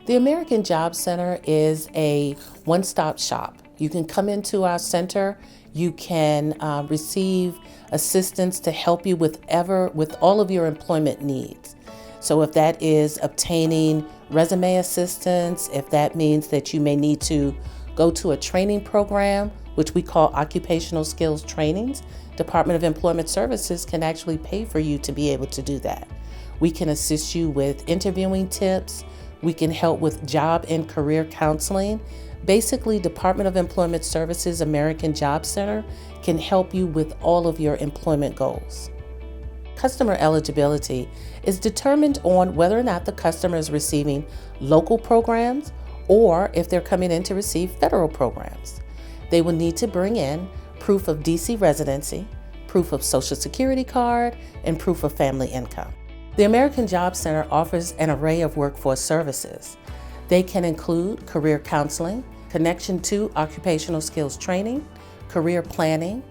The American Job Center is a one-stop shop. You can come into our center, you can receive assistance to help you with all of your employment needs. So if that is obtaining resume assistance, if that means that you may need to go to a training program, which we call occupational skills trainings, Department of Employment Services can actually pay for you to be able to do that. We can assist you with interviewing tips. We can help with job and career counseling. Basically, Department of Employment Services American Job Center can help you with all of your employment goals. Customer eligibility is determined on whether or not the customer is receiving local programs or if they're coming in to receive federal programs. They will need to bring in proof of DC residency, proof of Social Security card, and proof of family income. The American Job Center offers an array of workforce services. They can include career counseling, connection to occupational skills training, career planning,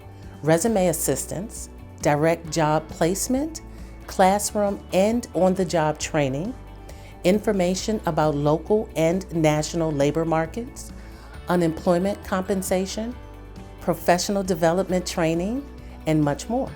resume assistance, direct job placement, classroom and on-the-job training, information about local and national labor markets, unemployment compensation, professional development training, and much more.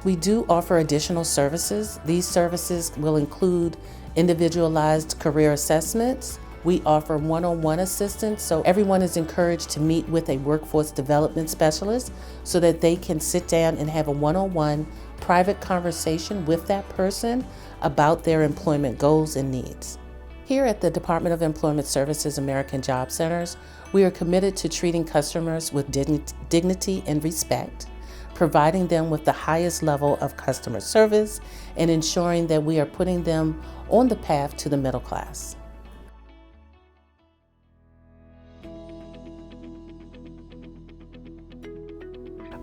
We do offer additional services. These services will include individualized career assessments. We offer one-on-one assistance, so everyone is encouraged to meet with a workforce development specialist so that they can sit down and have a one-on-one private conversation with that person about their employment goals and needs. Here at the Department of Employment Services American Job Centers, we are committed to treating customers with dignity and respect, providing them with the highest level of customer service, and ensuring that we are putting them on the path to the middle class.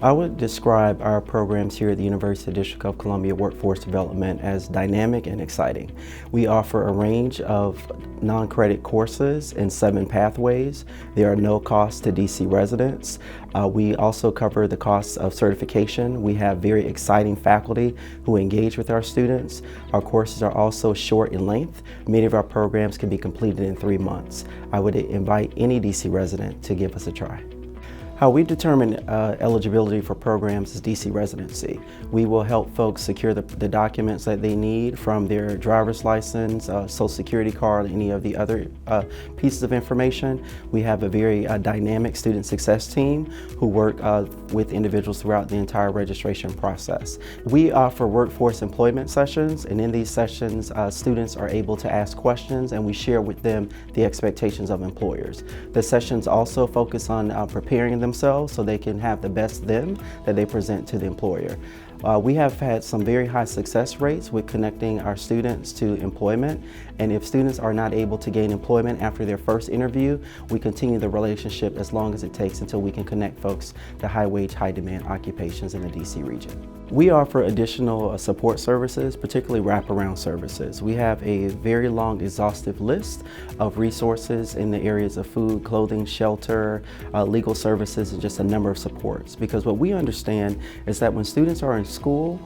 I would describe our programs here at the University District of Columbia Workforce Development as dynamic and exciting. We offer a range of non-credit courses in 7 pathways. There are no costs to DC residents. We also cover the costs of certification. We have very exciting faculty who engage with our students. Our courses are also short in length. Many of our programs can be completed in 3 months. I would invite any DC resident to give us a try. How we determine eligibility for programs is DC residency. We will help folks secure the documents that they need, from their driver's license, Social Security card, any of the other pieces of information. We have a very dynamic student success team who work with individuals throughout the entire registration process. We offer workforce employment sessions, and in these sessions, students are able to ask questions and we share with them the expectations of employers. The sessions also focus on preparing themselves so they can have the best them that they present to the employer. We have had some very high success rates with connecting our students to employment, and if students are not able to gain employment after their first interview, we continue the relationship as long as it takes until we can connect folks to high wage, high demand occupations in the DC region. We offer additional support services, particularly wraparound services. We have a very long, exhaustive list of resources in the areas of food, clothing, shelter, legal services, and just a number of supports. Because what we understand is that when students are in school,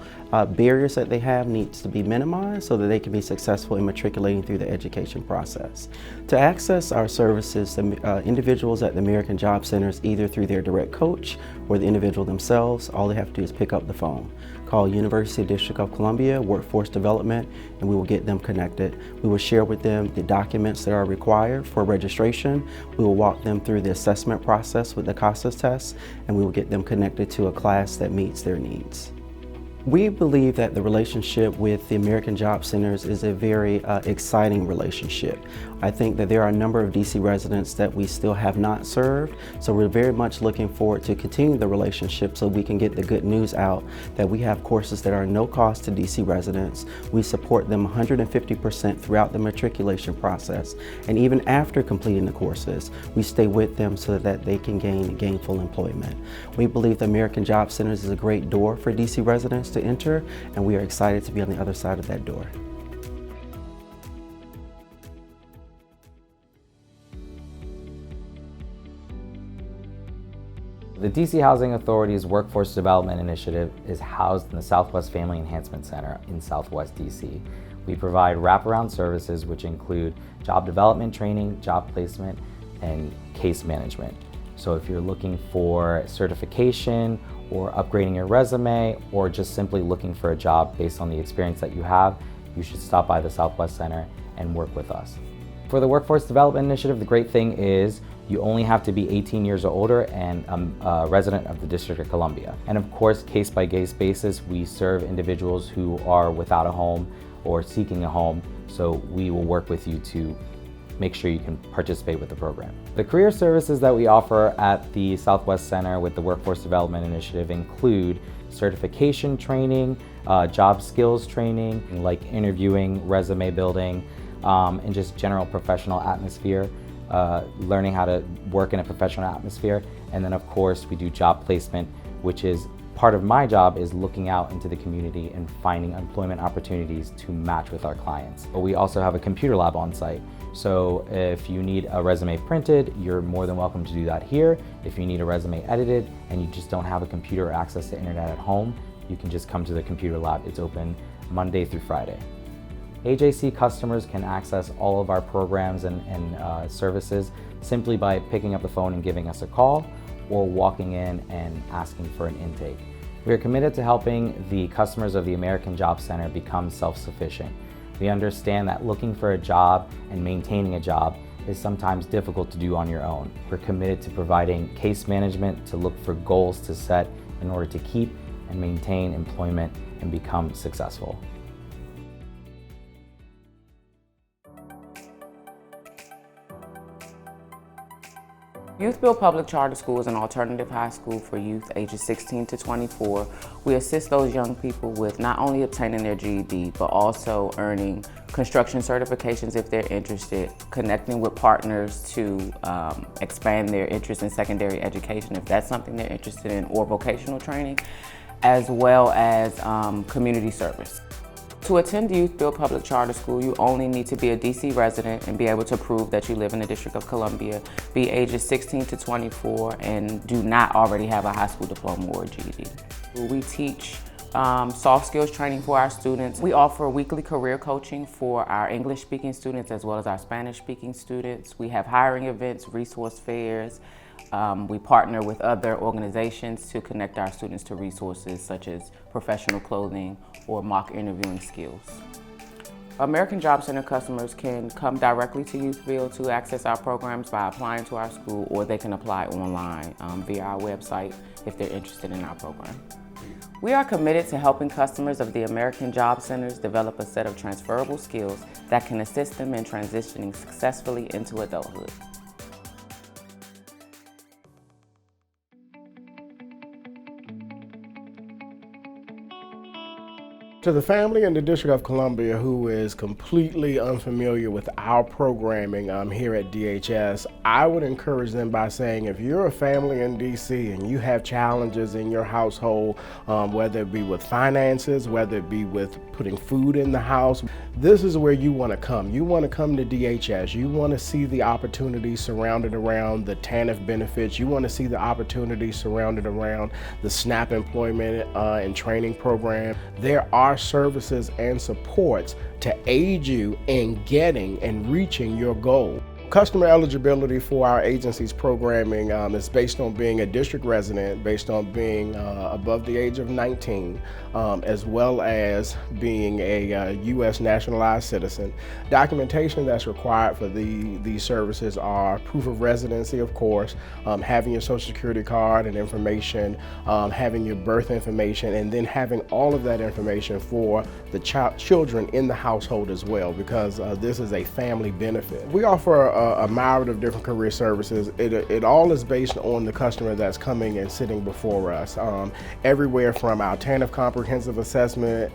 barriers that they have needs to be minimized so that they can be successful in matriculating through the education process. To access our services, individuals at the American Job Centers, either through their direct coach or the individual themselves, all they have to do is pick up the phone. Call University District of Columbia Workforce Development, and we will get them connected. We will share with them the documents that are required for registration. We will walk them through the assessment process with the CASAS test, and we will get them connected to a class that meets their needs. We believe that the relationship with the American Job Centers is a very exciting relationship. I think that there are a number of DC residents that we still have not served, so we're very much looking forward to continue the relationship so we can get the good news out that we have courses that are no cost to DC residents. We support them 150% throughout the matriculation process, and even after completing the courses, we stay with them so that they can gain gainful employment. We believe the American Job Centers is a great door for DC residents to enter, and we are excited to be on the other side of that door. The DC Housing Authority's Workforce Development Initiative is housed in the Southwest Family Enhancement Center in Southwest DC. We provide wraparound services which include job development training, job placement, and case management. So if you're looking for certification or upgrading your resume or just simply looking for a job based on the experience that you have, you should stop by the Southwest Center and work with us. For the Workforce Development Initiative, the great thing is you only have to be 18 years or older and a resident of the District of Columbia. And of course, case-by-case basis, we serve individuals who are without a home or seeking a home, so we will work with you to make sure you can participate with the program. The career services that we offer at the Southwest Center with the Workforce Development Initiative include certification training, job skills training, like interviewing, resume building, and just general professional atmosphere, learning how to work in a professional atmosphere. And then of course we do job placement, which is part of my job is looking out into the community and finding employment opportunities to match with our clients. But we also have a computer lab on site. So if you need a resume printed, you're more than welcome to do that here. If you need a resume edited and you just don't have a computer or access to internet at home, you can just come to the computer lab. It's open Monday through Friday. AJC customers can access all of our programs and services simply by picking up the phone and giving us a call or walking in and asking for an intake. We are committed to helping the customers of the American Job Center become self-sufficient. We understand that looking for a job and maintaining a job is sometimes difficult to do on your own. We're committed to providing case management to look for goals to set in order to keep and maintain employment and become successful. YouthBuild Public Charter School is an alternative high school for youth ages 16 to 24. We assist those young people with not only obtaining their GED, but also earning construction certifications if they're interested, connecting with partners to expand their interest in secondary education if that's something they're interested in, or vocational training, as well as community service. To attend YouthBuild Public Charter School, you only need to be a DC resident and be able to prove that you live in the District of Columbia, be ages 16 to 24, and do not already have a high school diploma or a GED. We teach soft skills training for our students. We offer weekly career coaching for our English-speaking students as well as our Spanish-speaking students. We have hiring events, resource fairs. We partner with other organizations to connect our students to resources such as professional clothing or mock interviewing skills. American Job Center customers can come directly to YouthBuild to access our programs by applying to our school, or they can apply online via our website if they're interested in our program. We are committed to helping customers of the American Job Centers develop a set of transferable skills that can assist them in transitioning successfully into adulthood. To the family in the District of Columbia who is completely unfamiliar with our programming here at DHS, I would encourage them by saying, if you're a family in DC and you have challenges in your household, whether it be with finances, whether it be with putting food in the house, this is where you want to come. You want to come to DHS. You want to see the opportunities surrounded around the TANF benefits. You want to see the opportunities surrounded around the SNAP employment and training program. There are services and supports to aid you in getting and reaching your goal. Customer eligibility for our agency's programming is based on being a district resident, based on being above the age of 19, as well as being a U.S. nationalized citizen. Documentation that's required for these services are proof of residency, of course, having your Social Security card and information, having your birth information, and then having all of that information for the children in the household as well, because this is a family benefit. We offer a myriad of different career services. It all is based on the customer that's coming and sitting before us. Everywhere from our TANF comprehensive assessment,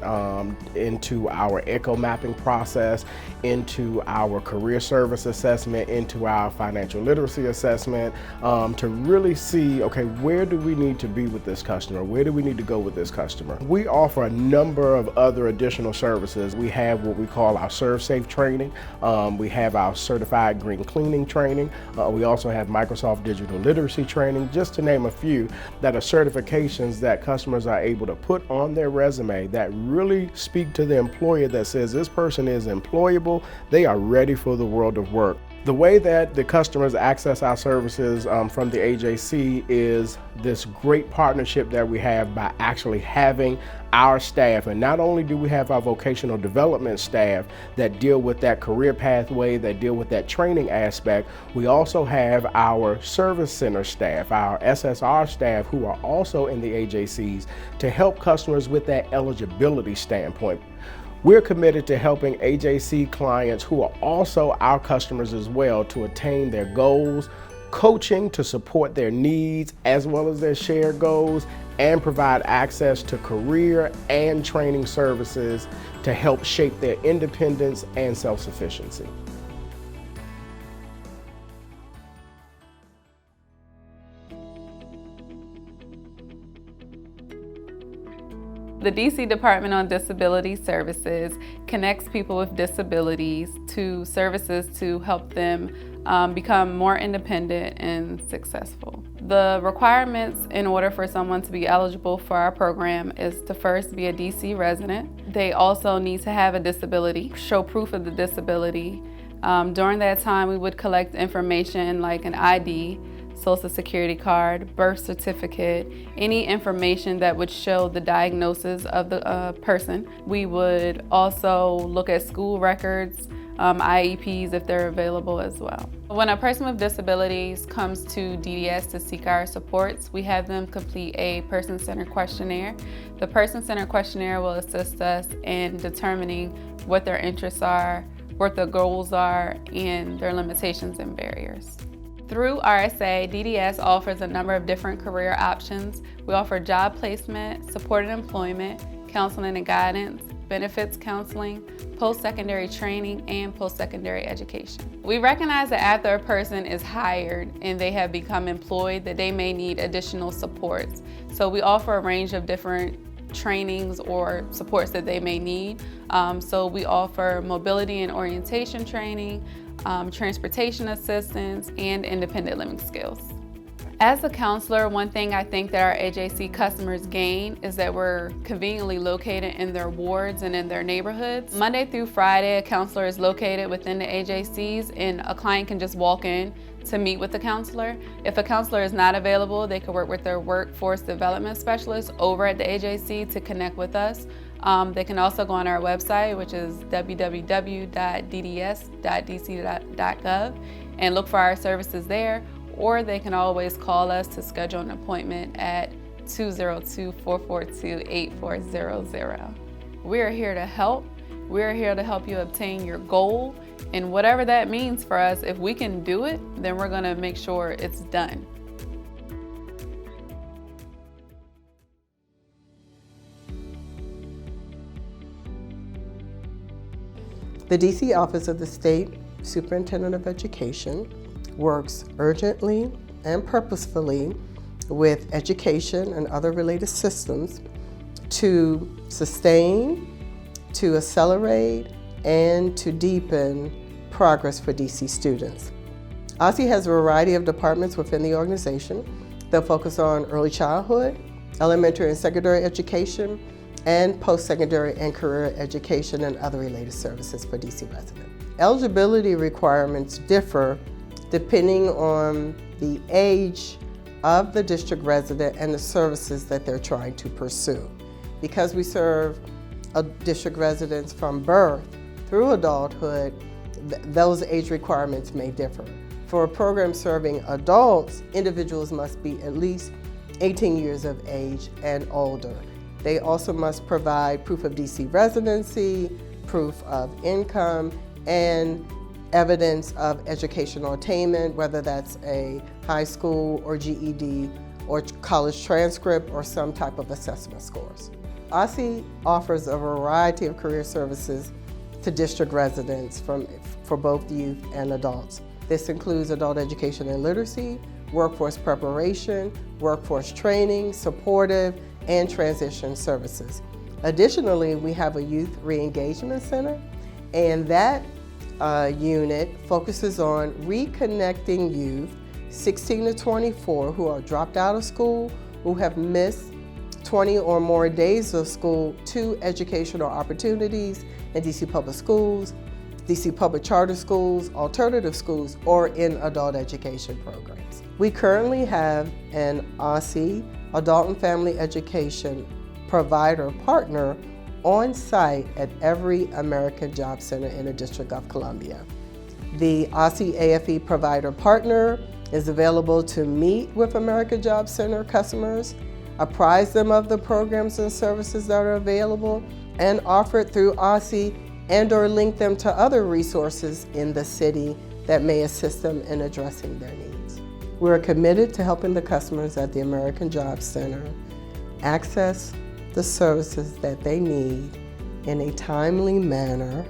into our echo mapping process, into our career service assessment, into our financial literacy assessment, to really see, okay, where do we need to be with this customer? Where do we need to go with this customer? We offer a number of other additional services. We have what we call our Serve Safe training. We have our certified green spring cleaning training. We also have Microsoft digital literacy training, just to name a few that are certifications that customers are able to put on their resume that really speak to the employer that says this person is employable, they are ready for the world of work. The way that the customers access our services from the AJC is this great partnership that we have by actually having our staff. And not only do we have our vocational development staff that deal with that career pathway, that deal with that training aspect, we also have our service center staff, our SSR staff, who are also in the AJCs to help customers with that eligibility standpoint. We're committed to helping AJC clients who are also our customers as well to attain their goals, coaching to support their needs as well as their shared goals, and provide access to career and training services to help shape their independence and self-sufficiency. The DC Department on Disability Services connects people with disabilities to services to help them become more independent and successful. The requirements in order for someone to be eligible for our program is to first be a DC resident. They also need to have a disability, show proof of the disability. During that time, we would collect information like an ID, Social Security card, birth certificate, any information that would show the diagnosis of the person. We would also look at school records, IEPs if they're available as well. When a person with disabilities comes to DDS to seek our supports, we have them complete a person-centered questionnaire. The person-centered questionnaire will assist us in determining what their interests are, what their goals are, and their limitations and barriers. Through RSA, DDS offers a number of different career options. We offer job placement, supported employment, counseling and guidance, benefits counseling, post-secondary training, and post-secondary education. We recognize that after a person is hired and they have become employed, that they may need additional supports. So we offer a range of different trainings or supports that they may need. So we offer mobility and orientation training, transportation assistance, and independent living skills. As a counselor, one thing I think that our AJC customers gain is that we're conveniently located in their wards and in their neighborhoods. Monday through Friday, a counselor is located within the AJCs and a client can just walk in to meet with the counselor. If a counselor is not available, they can work with their workforce development specialist over at the AJC to connect with us. They can also go on our website, which is www.dds.dc.gov, and look for our services there, or they can always call us to schedule an appointment at 202-442-8400. We're here to help. We're here to help you obtain your goal, and whatever that means for us, if we can do it, then we're gonna make sure it's done. The DC Office of the State Superintendent of Education works urgently and purposefully with education and other related systems to sustain, to accelerate, and to deepen progress for DC students. OSSE has a variety of departments within the organization. They'll focus on early childhood, elementary and secondary education, and post-secondary and career education and other related services for DC residents. Eligibility requirements differ depending on the age of the district resident and the services that they're trying to pursue. Because we serve district residents from birth through adulthood, those age requirements may differ. For a program serving adults, individuals must be at least 18 years of age and older. They also must provide proof of DC residency, proof of income, and evidence of educational attainment, whether that's a high school or GED or college transcript or some type of assessment scores. OSSE offers a variety of career services to district residents for both youth and adults. This includes adult education and literacy, workforce preparation, workforce training, supportive, and transition services. Additionally, we have a youth re-engagement center, and that unit focuses on reconnecting youth 16 to 24 who are dropped out of school, who have missed 20 or more days of school to educational opportunities in DC Public Schools, DC Public Charter Schools, alternative schools, or in adult education programs. We currently have an OSSI, Adult and Family Education provider partner on site at every American Job Center in the District of Columbia. The OSSI AFE provider partner is available to meet with American Job Center customers, apprise them of the programs and services that are available and offered through OSSI, and or link them to other resources in the city that may assist them in addressing their needs. We're committed to helping the customers at the American Job Center access the services that they need in a timely manner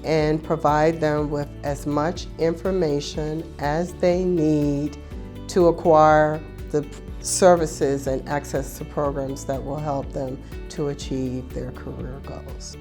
and provide them with as much information as they need to acquire the services and access to programs that will help them to achieve their career goals.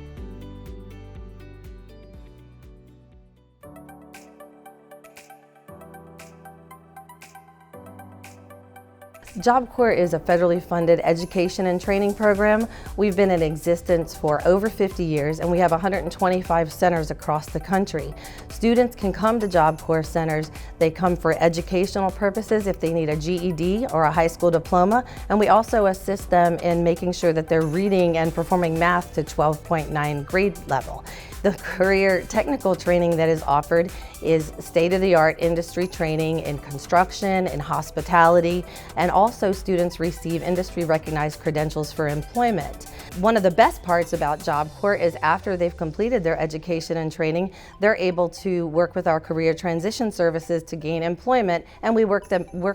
Job Corps is a federally funded education and training program. We've been in existence for over 50 years and we have 125 centers across the country. Students can come to Job Corps centers. They come for educational purposes if they need a GED or a high school diploma, and we also assist them in making sure that they're reading and performing math to 12.9 grade level. The career technical training that is offered is state-of-the-art industry training in construction, in hospitality, and also students receive industry-recognized credentials for employment. One of the best parts about Job Corps is after they've completed their education and training, they're able to work with our career transition services to gain employment, and we work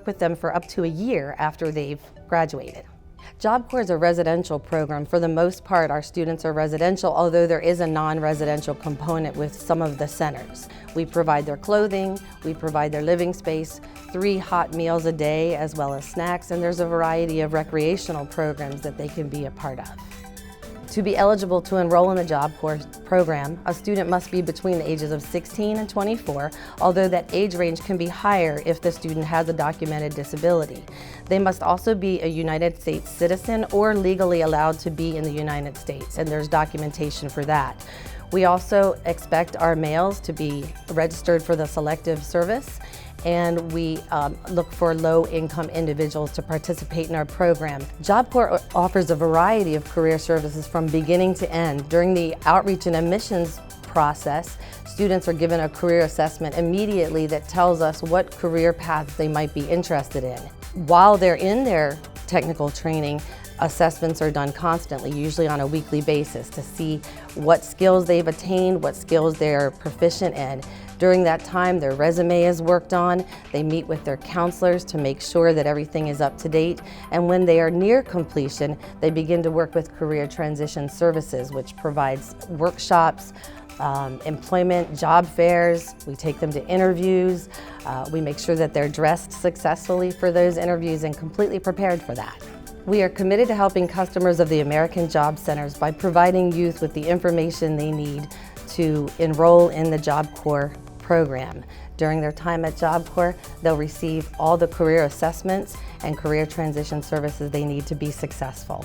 with them for up to a year after they've graduated. Job Corps is a residential program. For the most part, our students are residential, although there is a non-residential component with some of the centers. We provide their clothing, we provide their living space, 3 hot meals a day, as well as snacks, and there's a variety of recreational programs that they can be a part of. To be eligible to enroll in the Job Corps program, a student must be between the ages of 16 and 24, although that age range can be higher if the student has a documented disability. They must also be a United States citizen or legally allowed to be in the United States, and there's documentation for that. We also expect our males to be registered for the selective service, and we look for low-income individuals to participate in our program. Job Corps offers a variety of career services from beginning to end. During the outreach and admissions process, students are given a career assessment immediately that tells us what career paths they might be interested in. While they're in their technical training, assessments are done constantly, usually on a weekly basis, to see what skills they've attained, what skills they're proficient in. During that time, their resume is worked on. They meet with their counselors to make sure that everything is up to date. And when they are near completion, they begin to work with Career Transition Services, which provides workshops, employment, job fairs. We take them to interviews. We make sure that they're dressed successfully for those interviews and completely prepared for that. We are committed to helping customers of the American Job Centers by providing youth with the information they need to enroll in the Job Corps program. During their time at Job Corps, they'll receive all the career assessments and career transition services they need to be successful.